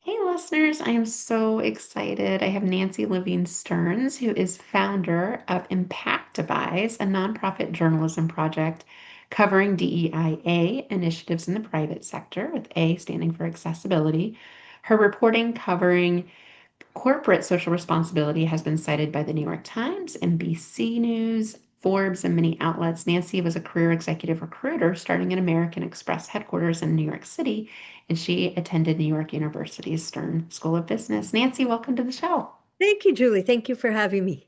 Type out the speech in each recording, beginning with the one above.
Hey, listeners, I am so excited. I have Nancy Levine Stearns, who is founder of ImpactDevise, a nonprofit journalism project covering DEIA initiatives in the private sector, with A standing for accessibility. Her reporting covering corporate social responsibility has been cited by the New York Times, NBC News, Forbes, and many outlets. Nancy was a career executive recruiter starting at American Express headquarters in New York City, and she attended New York University's Stern School of Business. Nancy, welcome to the show. Thank you, Julie. Thank you for having me.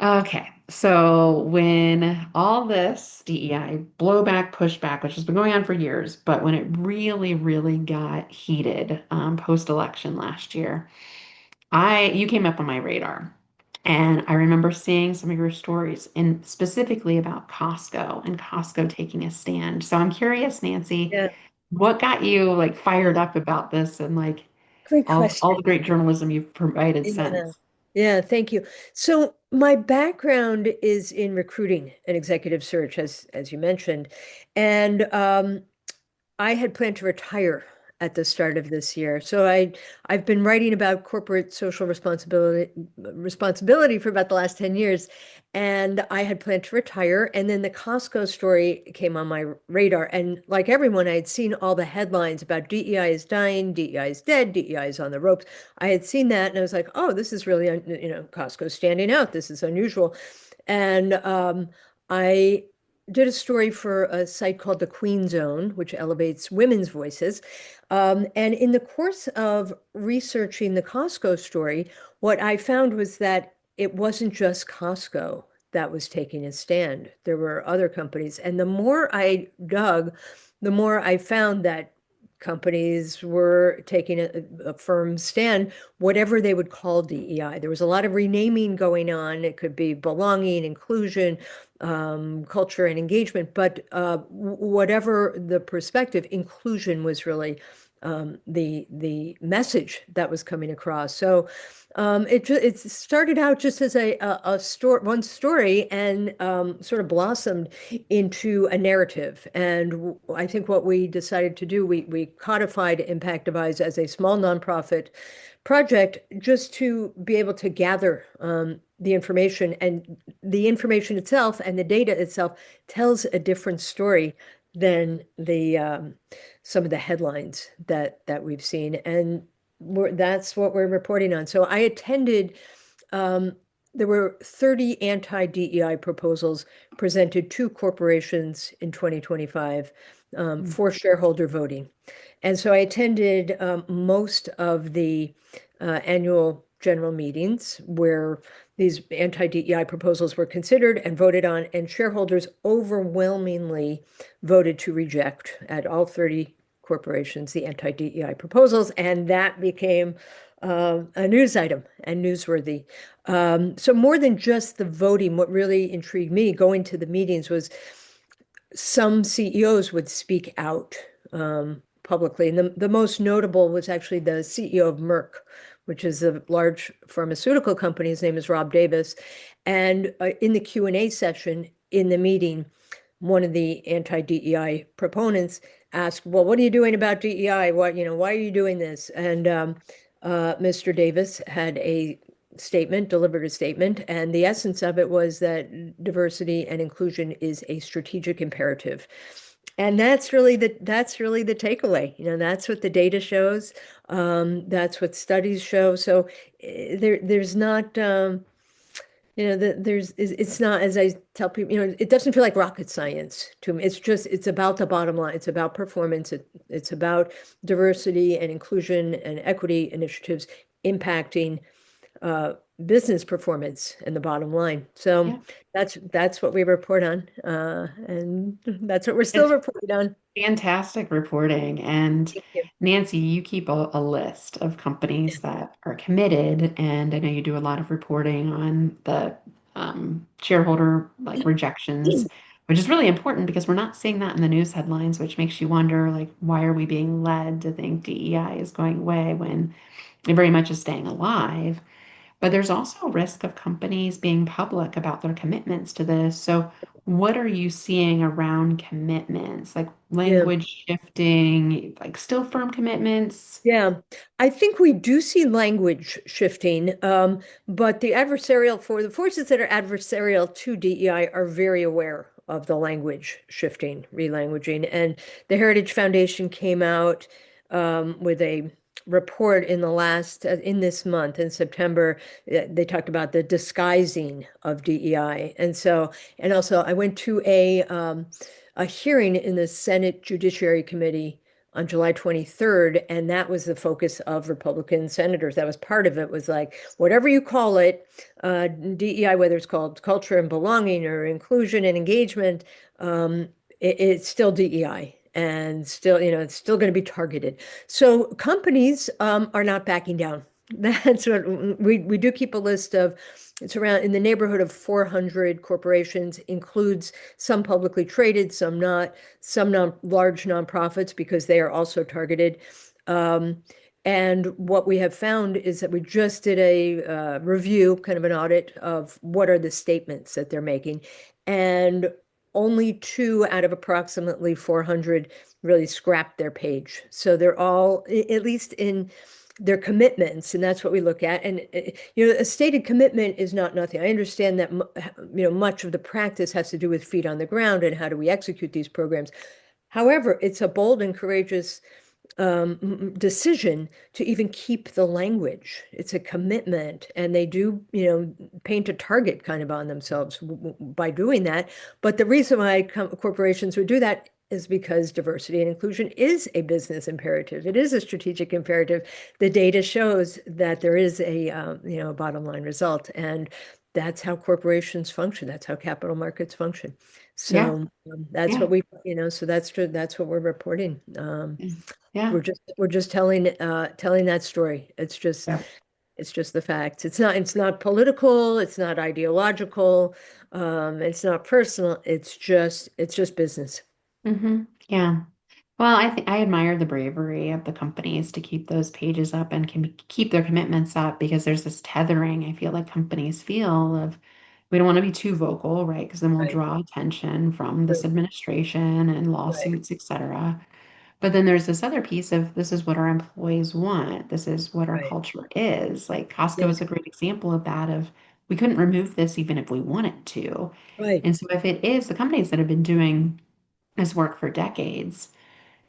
Okay, so when all this DEI blowback, pushback, which has been going on for years, but when it really, really got heated post-election last year, you came up on my radar. And I remember seeing some of your stories and specifically about Costco and Costco taking a stand. So I'm curious, Nancy, Yeah, what got you like fired up about this and like great all question. the great journalism you've provided Yeah. since? Yeah, thank you. So my background is in recruiting and executive search, as you mentioned, and I had planned to retire at the start of this year. So I've been writing about corporate social responsibility for about the last 10 years. And I had planned to retire. And then the Costco story came on my radar. And like everyone, I had seen all the headlines about DEI is dying, DEI is dead, DEI is on the ropes. I had seen that and I was like, oh, this is really, Costco standing out. This is unusual. And I did a story for a site called the Queen Zone, which elevates women's voices. And in the course of researching the Costco story, what I found was that it wasn't just Costco that was taking a stand. There were other companies. And the more I dug, the more I found that companies were taking a firm stand, whatever they would call DEI. There was a lot of renaming going on. It could be belonging, inclusion, culture and engagement, but whatever the perspective, inclusion was really the message that was coming across. So it started out just as a story, one story, and sort of blossomed into a narrative. And I think what we decided to do, we codified ImpactDevise as a small nonprofit project just to be able to gather the information, and the information itself and the data itself tells a different story than the some of the headlines that we've seen, and that's what we're reporting on. So I attended. Um, there were 30 anti-DEI proposals presented to corporations in 2025 for shareholder voting. And so I attended most of the annual general meetings where these anti-DEI proposals were considered and voted on, and shareholders overwhelmingly voted to reject at all 30 corporations the anti-DEI proposals, and that became a news item and newsworthy. So more than just the voting, what really intrigued me going to the meetings was some CEOs would speak out publicly. And the most notable was actually the CEO of Merck, which is a large pharmaceutical company. His name is Rob Davis. And in the Q&A session in the meeting, one of the anti-DEI proponents asked, well, what are you doing about DEI? Why are you doing this? And Mr. Davis had delivered a statement, and the essence of it was that diversity and inclusion is a strategic imperative. And that's really the takeaway. That's what the data shows. That's what studies show. So there's not it's not, as I tell people, it doesn't feel like rocket science to me. It's about the bottom line. It's about performance. It's about diversity and inclusion and equity initiatives impacting uh, business performance and the bottom line. So Yeah. that's what we report on, and that's what we're still It's reporting on. fantastic reporting. And Thank you. Nancy, you keep a list of companies that are committed, and I know you do a lot of reporting on the shareholder like rejections, which is really important because we're not seeing that in the news headlines, which makes you wonder like why are we being led to think DEI is going away when it very much is staying alive. But there's also a risk of companies being public about their commitments to this. So what are you seeing around commitments, like Yeah. language shifting, like still firm commitments? Yeah, I think we do see language shifting, but the forces that are adversarial to DEI are very aware of the language shifting, relanguaging. And the Heritage Foundation came out with a report in this month, in September. They talked about the disguising of DEI. And also I went to a hearing in the Senate Judiciary Committee on July 23rd, and that was the focus of Republican senators. That was part of it, was like, whatever you call it, DEI, whether it's called culture and belonging or inclusion and engagement, it's still DEI. And still, it's still going to be targeted. So companies are not backing down. That's what we do keep a list of. It's around in the neighborhood of 400 corporations, includes some publicly traded, some not, some large nonprofits because they are also targeted. Um, and what we have found is that we just did a review, kind of an audit of what are the statements that they're making. And only two out of approximately 400 really scrapped their page. So they're all, at least in their commitments, and that's what we look at. And a stated commitment is not nothing. I understand that much of the practice has to do with feet on the ground and how do we execute these programs. However, it's a bold and courageous decision to even keep the language. It's a commitment, and they do, paint a target kind of on themselves by doing that. But the reason why corporations would do that is because diversity and inclusion is a business imperative. It is a strategic imperative. The data shows that there is a bottom line result, and that's how corporations function. That's how capital markets function. Yeah, So that's yeah, what so that's true. That's what we're reporting. yeah, We're just telling that story. yeah. It's just the facts. It's not political, it's not ideological, it's not personal. It's just business. Yeah. Well, I think I admire the bravery of the companies to keep those pages up and can keep their commitments up because there's this tethering I feel like companies feel of we don't want to be too vocal, right? Because then we'll Right, draw attention from this right, administration and right, lawsuits, et cetera. But then there's this other piece of this is what our employees want. This is what our right. culture is. Like Costco Yeah, is a great example of that of we couldn't remove this even if we wanted to. right. And so if it is the companies that have been doing this work for decades,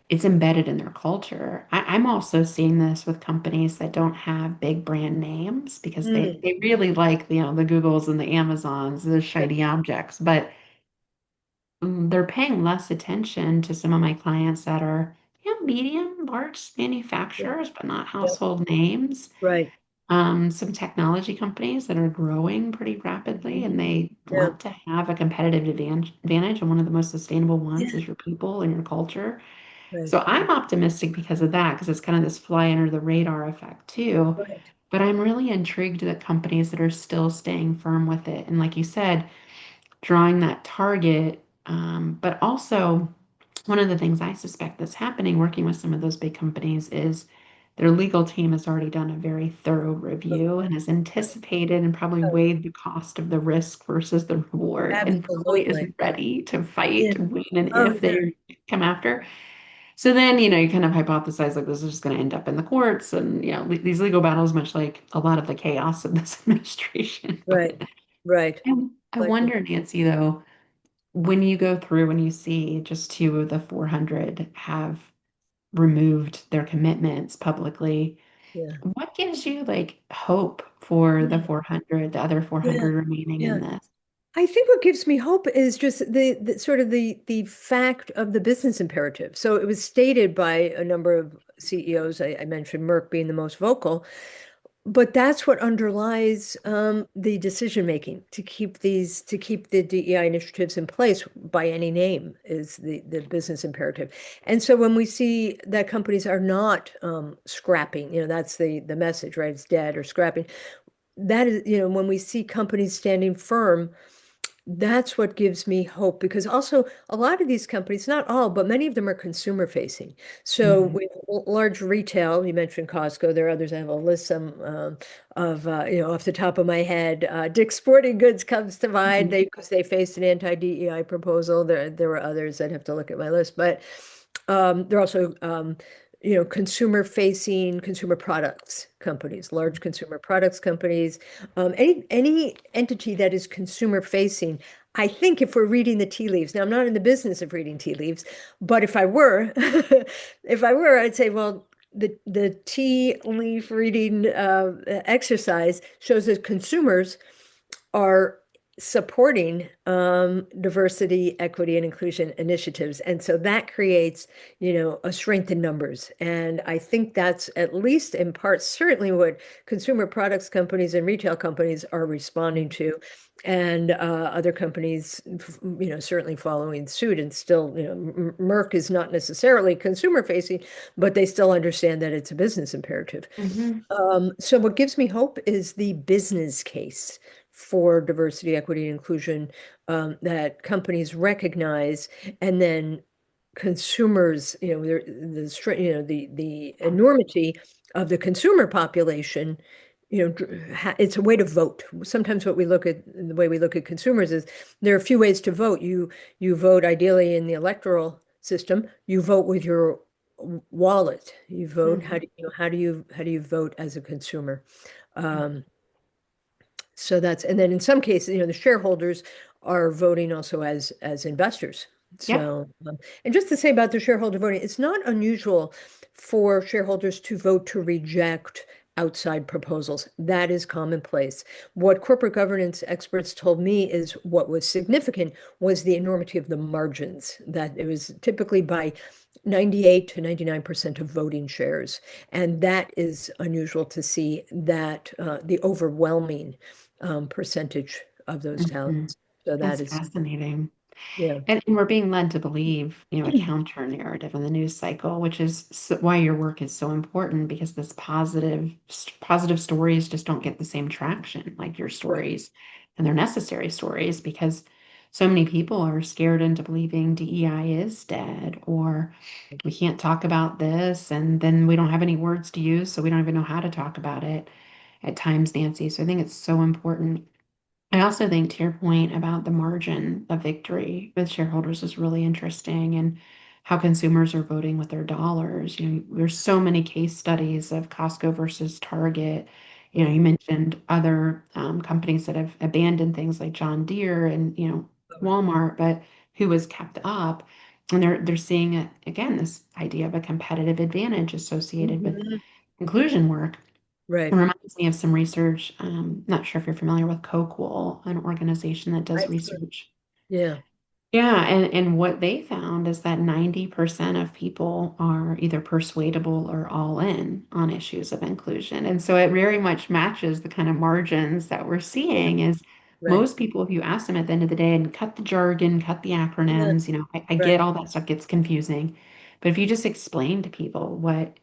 it's embedded in their culture. I'm also seeing this with companies that don't have big brand names because Mm, they really like, the Googles and the Amazons, the right. shiny objects, but they're paying less attention to some of my clients that are, medium, large Yeah, manufacturers, but not yeah, household names. right. Some technology companies that are growing pretty rapidly Mhm. and they Yeah, want to have a competitive advantage. And one of the most sustainable ones yeah, is your people and your culture. right, So I'm optimistic because of that, because it's kind of this fly under the radar effect too. right. But I'm really intrigued that companies that are still staying firm with it. And like you said, drawing that target. But also, one of the things I suspect that's happening working with some of those big companies is their legal team has already done a very thorough Oh, review and has right. anticipated and probably Oh, weighed the cost of the risk versus the reward and probably is absolutely. ready to fight Yeah. and win and Oh, if yeah. they come after. So then, you kind of hypothesize like this is just going to end up in the courts and, these legal battles, much like a lot of the chaos of this administration. Right, But right. I Likely. wonder, Nancy, though, when you go through and you see just two of the 400 have removed their commitments publicly, Yeah. what gives you like hope for the Yeah. 400, the other Yeah. 400 remaining Yeah. in this? I think what gives me hope is just the sort of the fact of the business imperative. So it was stated by a number of CEOs. I mentioned Merck being the most vocal, but that's what underlies the decision making to keep the DEI initiatives in place by any name is the business imperative. And so when we see that companies are not scrapping, that's the message, right? It's dead or scrapping. That is, when we see companies standing firm, that's what gives me hope because also a lot of these companies, not all, but many of them are consumer facing. So Mhm. with large retail, you mentioned Costco, there are others. I have a list some of off the top of my head. Dick's Sporting Goods comes to mind. Mhm. Because they faced an anti-DEI proposal. There were others. I'd have to look at my list, but there are also consumer facing consumer products companies, large consumer products companies, any entity that is consumer facing. I think if we're reading the tea leaves, now I'm not in the business of reading tea leaves, but if I were, if I were, I'd say, well, the tea leaf reading exercise shows that consumers are supporting diversity, equity, and inclusion initiatives. And so that creates, a strength in numbers. And I think that's at least in part, certainly what consumer products companies and retail companies are responding to. And other companies, certainly following suit and still, Merck is not necessarily consumer facing, but they still understand that it's a business imperative. Mhm. So what gives me hope is the business case for diversity, equity, and inclusion that companies recognize, and then consumers, the enormity of the consumer population. It's a way to vote. Sometimes the way we look at consumers is there are a few ways to vote. You vote ideally in the electoral system. You vote with your wallet. You vote. Mhm. How do you vote as a consumer? Um, so and then in some cases, the shareholders are voting also as investors. Yep. So, and just to say about the shareholder voting, it's not unusual for shareholders to vote to reject outside proposals. That is commonplace. What corporate governance experts told me is what was significant was the enormity of the margins, that it was typically by 98 to 99% of voting shares. And that is unusual to see that the overwhelming percentage of those Mhm. talents. So that That's is, fascinating. yeah, And we're being led to believe, a counter narrative in the news cycle, which is why your work is so important because this positive stories just don't get the same traction like your right. stories, and they're necessary stories because so many people are scared into believing DEI is dead or we can't talk about this, and then we don't have any words to use, so we don't even know how to talk about it at times, Nancy. So I think it's so important. I also think to your point about the margin of victory with shareholders is really interesting and how consumers are voting with their dollars. There's so many case studies of Costco versus Target. Yeah. You mentioned other companies that have abandoned things like John Deere and, Walmart, but who was kept up. And they're seeing it again, this idea of a competitive advantage associated with Mhm. inclusion work. It Right. reminds me of some research. Not sure if you're familiar with Coqual, an organization that does I've heard. research. Yeah. Yeah, and what they found is that 90% of people are either persuadable or all in on issues of inclusion. And so it very much matches the kind of margins that we're Yeah. seeing is Right. most people, if you ask them at the end of the day and cut the jargon, cut the Yeah. acronyms, I get Right. all that stuff gets confusing. But if you just explain to people what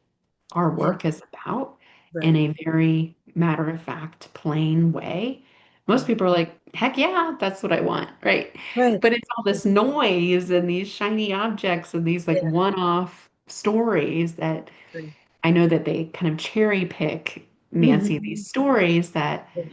our Yeah. work is about in Right. a very matter of fact, plain way, most Yeah. people are like, heck yeah, that's what I want, right? Right. But it's all this noise and these shiny objects and these like Yeah. one-off stories that Right. I know that they kind of cherry pick, Nancy, Mhm. these stories that Yeah.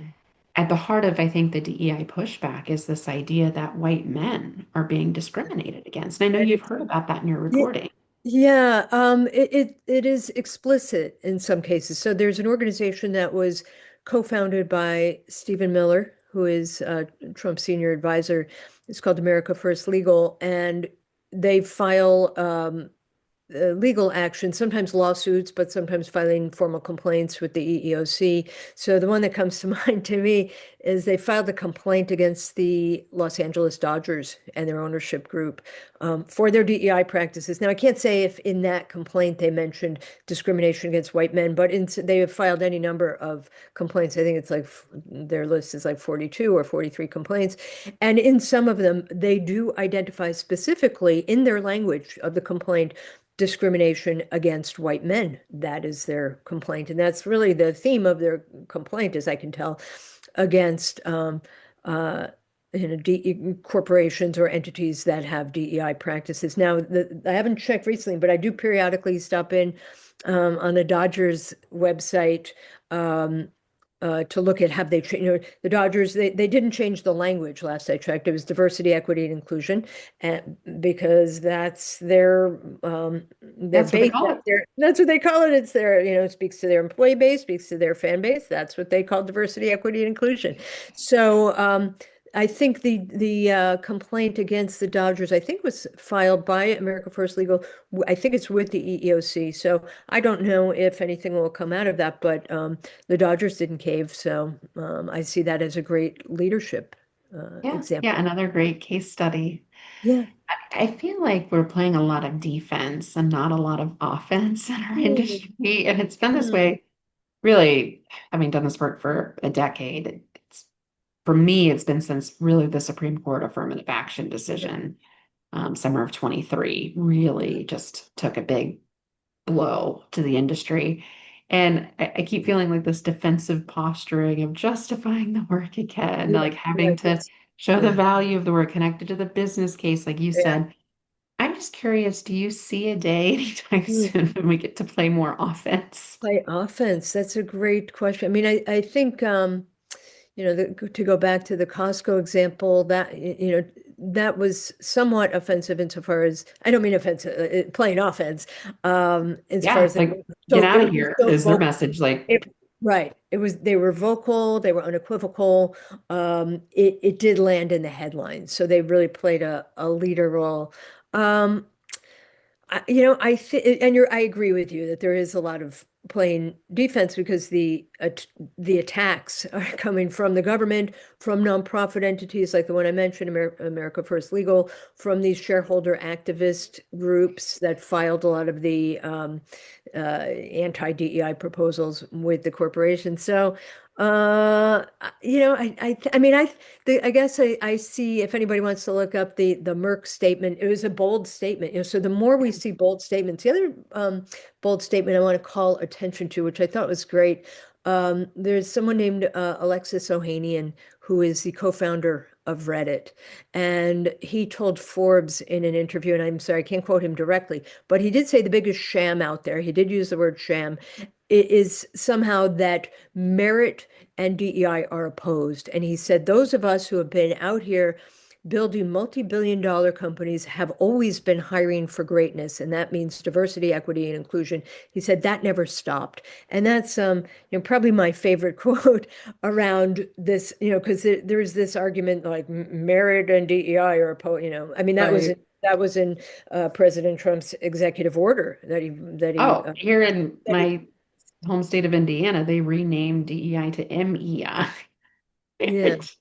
at the heart of, I think, the DEI pushback is this idea that white men are being discriminated against. And I know And you've it's, heard about that in your yeah, reporting. yeah, it is explicit in some cases. So there's an organization that was co-founded by Stephen Miller, who is Trump's senior advisor. It's called America First Legal, and they file legal action, sometimes lawsuits, but sometimes filing formal complaints with the EEOC. So the one that comes to mind to me is they filed a complaint against the Los Angeles Dodgers and their ownership group for their DEI practices. Now, I can't say if in that complaint they mentioned discrimination against white men, but they have filed any number of complaints. I think it's like their list is like 42 or 43 complaints. And in some of them, they do identify specifically in their language of the complaint discrimination against white men. That is their complaint. And that's really the theme of their complaint, as I can tell, against corporations or entities that have DEI practices. Now, I haven't checked recently, but I do periodically stop in on the Dodgers website um, to look at have they the Dodgers they didn't change the language last I checked. It was diversity, equity, and inclusion, and because their That's what they base, call it. that's what they call it. It's their, it speaks to their employee base, speaks to their fan base. That's what they call diversity, equity, and inclusion. So I think the complaint against the Dodgers, I think, was filed by America First Legal. I think it's with the EEOC. So I don't know if anything will come out of that, but the Dodgers didn't cave. So I see that as a great leadership Yeah, yeah, example. another great case study. Yeah. I feel like we're playing a lot of defense and not a lot of offense in our Mm, industry. And it's been this mm, way, really, having done this work for a decade. It's for me, it's been since really the Supreme Court affirmative action yeah. decision, summer of 23, really just took a big blow to the industry. And I keep feeling like this defensive posturing of justifying the work again, Yeah. like having Right. to show the Yeah. value of the work connected to the business case, like you Yeah. said. I'm just curious, do you see a day anytime Mm. soon when we get to play more offense? Play offense. That's a great question. I mean, I think to go back to the Costco example, that was somewhat offensive insofar as I don't mean offensive, playing offense, insofar Yeah, as like get out it of was here so is their vocal. message. Like, It, right. They were vocal, they were unequivocal. It did land in the headlines, so they really played a leader role. Um, I think, and I agree with you that there is a lot of playing defense because the attacks are coming from the government, from nonprofit entities like the one I mentioned, America First Legal, from these shareholder activist groups that filed a lot of the anti-DEI proposals with the corporation. So, I mean, I guess I see if anybody wants to look up the Merck statement, it was a bold statement. So the more we see bold statements, the other bold statement I want to call attention to, which I thought was great. There's someone named Alexis Ohanian, who is the co-founder of Reddit. And he told Forbes in an interview, and I'm sorry, I can't quote him directly, but he did say the biggest sham out there, he did use the word sham, is somehow that merit and DEI are opposed. And he said, those of us who have been out here building multi-billion-dollar companies have always been hiring for greatness, and that means diversity, equity, and inclusion. He said that never stopped. And that's probably my favorite quote around this, because there's this argument like merit and DEI are opposed, I mean, right. that was in President Trump's executive order Oh, here in that he my home state of Indiana, they renamed DEI to MEI. yeah, Which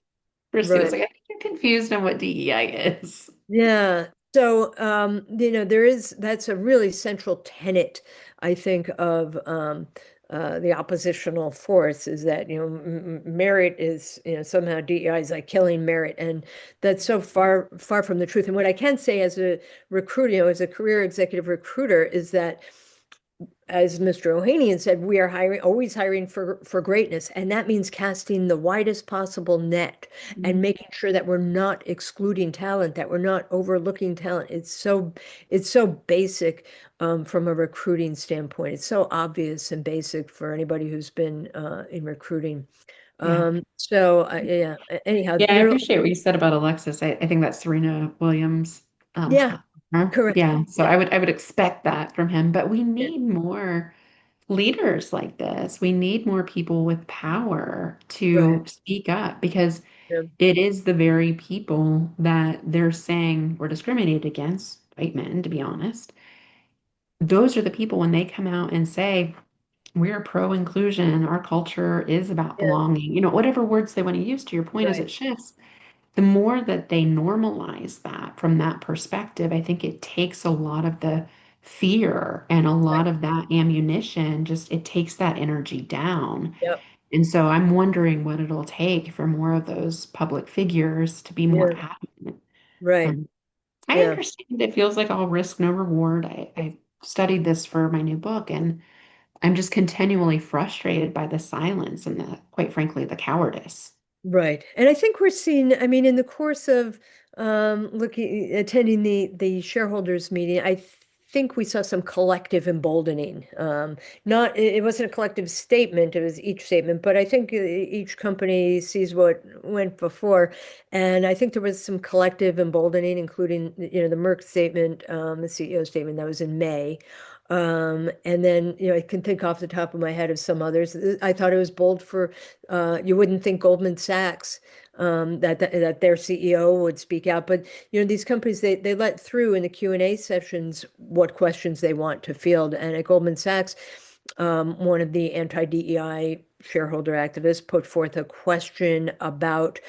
Christy was right. like, I think you're confused on what DEI is. Yeah. So, that's a really central tenet, I think, of the oppositional force is that, merit is, somehow DEI is like killing merit. And that's so far, far from the truth. And what I can say as a recruiter, as a career executive recruiter, is that as Mr. Ohanian said, we are always hiring for greatness, and that means casting the widest possible net and Mhm. making sure that we're not excluding talent, that we're not overlooking talent. It's so basic from a recruiting standpoint. It's so obvious and basic for anybody who's been in recruiting. Yeah. Yeah. Anyhow, Yeah, I there. appreciate what you said about Alexis. I think that's Serena Williams. Yeah, correct. Yeah, so Yeah, I would expect that from him, but we yeah, need more leaders like this. We need more people with power right. to speak up because Yeah, it is the very people that they're saying were discriminated against, white men, to be honest. Those are the people when they come out and say, we're pro inclusion, our culture is about yeah, belonging, whatever words they want to use to your point as right. it shifts, the more that they normalize that from that perspective, I think it takes a lot of the fear and a Right. lot of that ammunition, just it takes that energy down. Yep. And so I'm wondering what it'll take for more of those public figures to be more Yeah. adamant. Right. Um, I Yeah. understand it feels like all risk, no reward. I studied this for my new book, and I'm just continually frustrated by the silence and quite frankly, the cowardice. Right. And I think we're seeing, I mean, in the course of attending the shareholders meeting, think we saw some collective emboldening. Not it wasn't a collective statement, it was each statement, but I think each company sees what went before. And I think there was some collective emboldening, including, the Merck statement, the CEO statement that was in May. And then, I can think off the top of my head of some others. I thought it was bold for you wouldn't think Goldman Sachs that their CEO would speak out, but these companies they let through in the Q&A sessions what questions they want to field. And at Goldman Sachs, one of the anti-DEI shareholder activists put forth a question about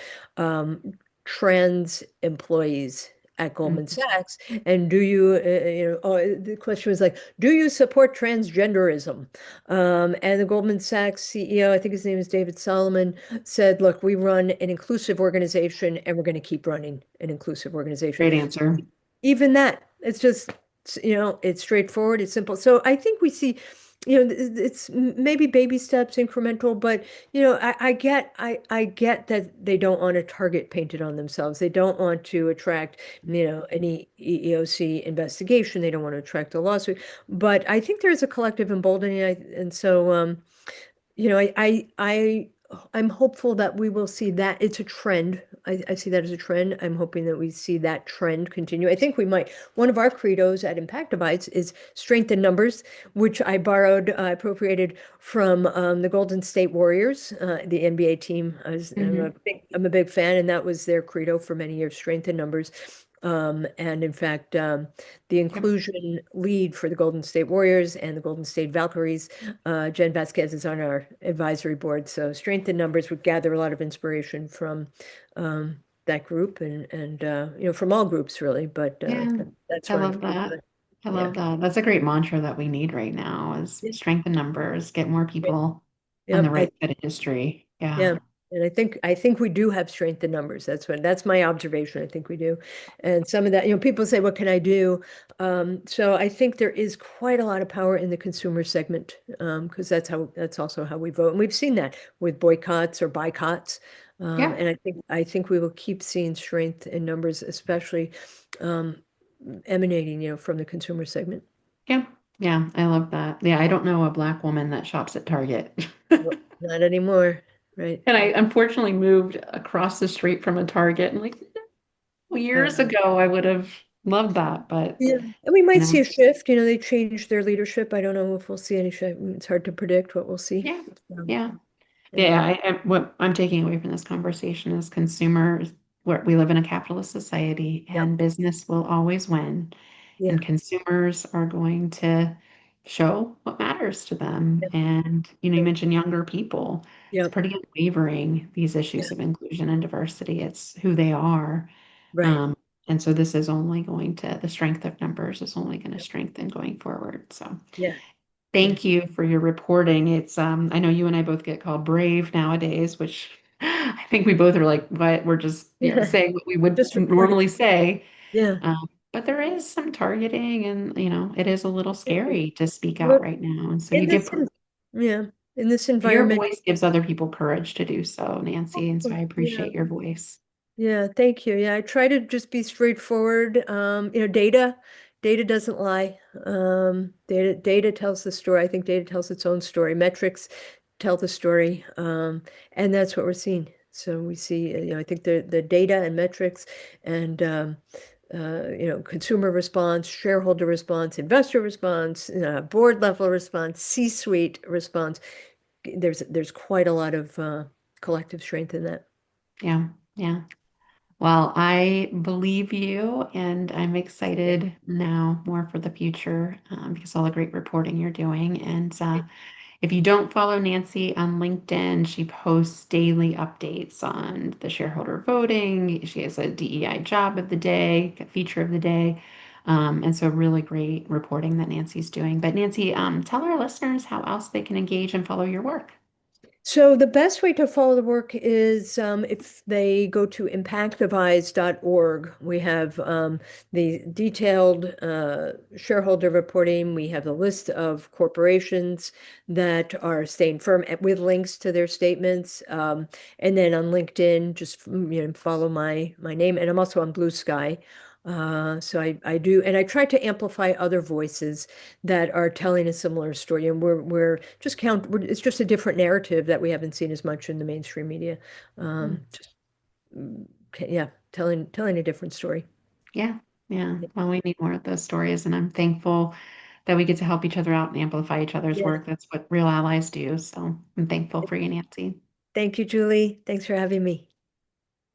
trans employees at Goldman Mhm. Sachs, and do you, the question was like, do you support transgenderism? And the Goldman Sachs CEO, I think his name is David Solomon, said, look, we run an inclusive organization and we're going to keep running an inclusive organization. Great answer. Even that, it's just, it's straightforward, it's simple. So I think we see, it's maybe baby steps, incremental, but I get that they don't want a target painted on themselves. They don't want to attract, any EEOC investigation. They don't want to attract a lawsuit. But I think there's a collective emboldening, and so you know, I'm hopeful that we will see that. It's a trend. I see that as a trend. I'm hoping that we see that trend continue. I think we might. One of our credos at ImpactDevise is strength in numbers, which I borrowed, appropriated from the Golden State Warriors, the NBA team. Hmm. I'm a big fan, and that was their credo for many years, strength in numbers. And in fact, the Yep. inclusion lead for the Golden State Warriors and the Golden State Valkyries, Jen Vasquez is on our advisory board. So strength in numbers would gather a lot of inspiration from that group and from all groups really. But Yeah, that's I where I'm love feeling that. good. I Yeah. love that. That's a great mantra that we need right now is Yeah. strength in numbers, get more Yeah. people on the Yep. right side of history. Yeah. Yeah. And I think we do have strength in numbers. That's my observation. I think we do. And some of that, people say, what can I do? So I think there is quite a lot of power in the consumer segment, because that's also how we vote. And we've seen that with boycotts or boycotts. Yeah. And I think we will keep seeing strength in numbers, especially um, emanating, from the consumer segment. Yeah. Yeah. I love that. Yeah. I don't know a black woman that shops at Target. Well, not anymore, right? And I unfortunately moved across the street from a Target and like years Uh, ago I would have loved that, but Yeah, and we you might see know, a shift. They changed their leadership. I don't know if we'll see any shift. It's hard to predict what we'll see. yeah. Um, Yeah. and Yeah, what I'm taking away from this conversation is consumers, where we live in a capitalist society yeah, and business will always win, yeah, and consumers are going to show what matters to them. yeah, And, you right, mentioned younger people. It's yeah, pretty unwavering, these yeah, issues of inclusion and diversity. It's who they are. right, Um, and so this is only going to, the strength of numbers is only going to strengthen going forward. So. yeah, yeah, Thank you for your reporting. It's I know you and I both get called brave nowadays, which I think we both are like, what we're just, yeah. saying what we would Just reporting. normally say. Yeah. But there is some targeting and, it is a little scary to speak out Well, right now. And so in this, yeah, in this your environment, voice gives other people courage to do so, Nancy. And so I yeah. appreciate your voice. Yeah, thank you. Yeah, I try to just be straightforward. Data doesn't lie. Data tells the story. I think data tells its own story. Metrics tell the story. And that's what we're seeing. So we see, I think the data and metrics and consumer response, shareholder response, investor response, board level response, C-suite response. There's quite a lot of collective strength in that. Yeah. Yeah. Well, I believe you, and I'm Yeah. excited now more for the future because all the great reporting you're doing. And if you don't follow Nancy on LinkedIn, she posts daily updates on the shareholder voting. She has a DEI job of the day, a feature of the day. And so really great reporting that Nancy's doing. But Nancy, tell our listeners how else they can engage and follow your work. So the best way to follow the work is if they go to impactivise.org. We have the detailed shareholder reporting. We have the list of corporations that are staying firm with links to their statements. And then on LinkedIn, just follow my name. And I'm also on Blue Sky. So I do, and I try to amplify other voices that are telling a similar story, and it's just a different narrative that we haven't seen as much in the mainstream media. Mm. Just yeah, telling a different story. Yeah, yeah. Well, we need more of those stories, and I'm thankful that we get to help each other out and amplify each other's Yes. work. That's what real allies do. So I'm thankful for you, Nancy. Thank you, Julie. Thanks for having me.